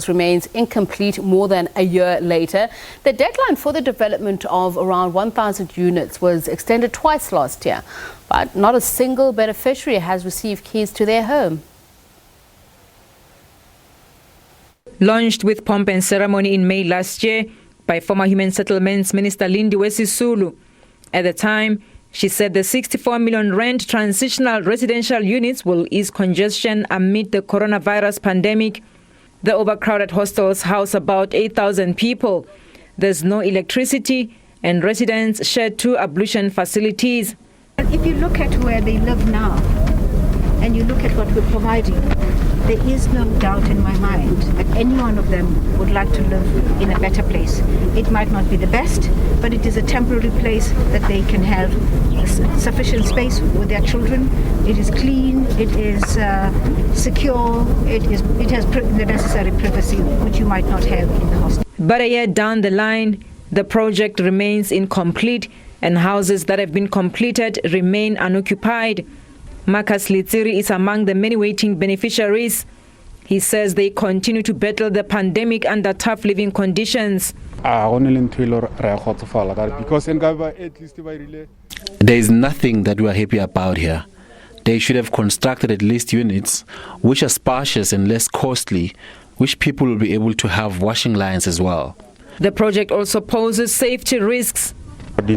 Remains incomplete more than a year later. The deadline for the development of around 1,000 units was extended twice last year, but not a single beneficiary has received keys to their home. Launched with pomp and ceremony in May last year by former Human Settlements Minister LINDIWE SISULU. At the time, she said the 64 million rand transitional residential units will ease congestion amid the coronavirus pandemic. The overcrowded hostels house about 8,000 people. There's no electricity and residents share 2 ablution facilities. If you look at where they live now and you look at what we're providing, there is no doubt in my mind that any one of them would like to live in a better place. It might not be the best, but it is a temporary place that they can have sufficient space with their children. It is clean, it is secure, it has the necessary privacy which you might not have in the hostel. But a year down the line, the project remains incomplete and houses that have been completed remain unoccupied. LETSIRI is among the many waiting beneficiaries. He says they continue to battle the pandemic under tough living conditions. There is nothing that we are happy about here. They should have constructed at least units which are spacious and less costly, which people will be able to have washing lines as well. The project also poses safety risks. They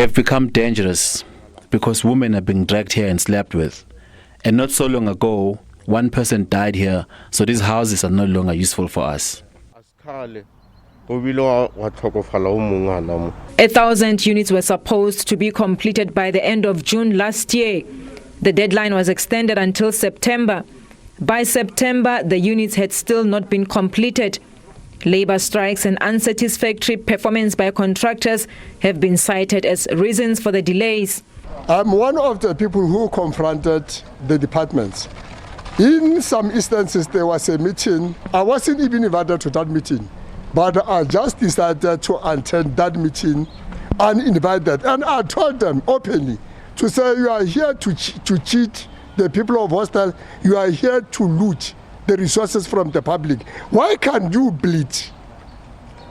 have become dangerous because women are being dragged here and slept with. And not so long ago, one person died here, so these houses are no longer useful for us. 1,000 units were supposed to be completed by the end of June last year. The deadline was extended until September. By September, the units had still not been completed. Labor strikes and unsatisfactory performance by contractors have been cited as reasons for the delays. I'm one of the people who confronted the departments. In some instances, there was a meeting. I wasn't even invited to that meeting, but I just decided to attend that meeting uninvited. And I told them openly to say, you are here to cheat the people of hostel. You are here to loot the resources from the public. Why can't you build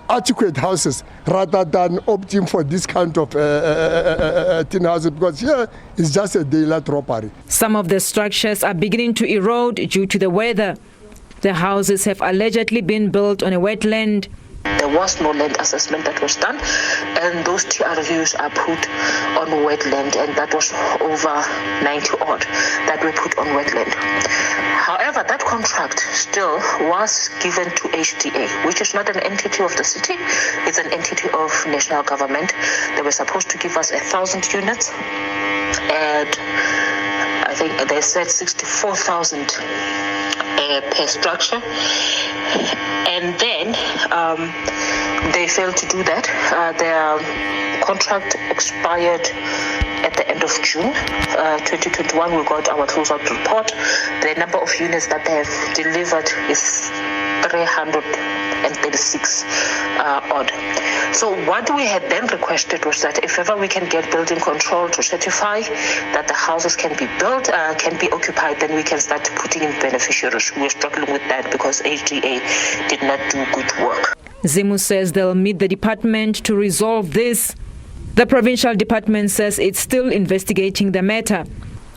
adequate houses rather than opting for this kind of tin houses? Because here is just a daylight robbery. Some of the structures are beginning to erode due to the weather. The houses have allegedly been built on a wetland. There was no land assessment that was done, and those TRUs are put on wetland, and that was over 90 odd that were put on wetland. However, that contract still was given to HDA, which is not an entity of the city, it's an entity of national government. They were supposed to give us 1,000 units, and I think they said 64,000 per structure. And then they failed to do that. Their contract expired at the end of June 2021. We got our closeout report. The number of units that they have delivered is 336 odd. So what we had then requested was that if ever we can get building control to certify that the houses can be built, can be occupied, then we can start putting in beneficiaries. We're struggling with that because HDA did not do good work. ZIMU says they'll meet the department to resolve this. The provincial department says it's still investigating the matter.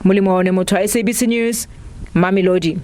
Mulimo Nemoto, SABC News, Mamelodi.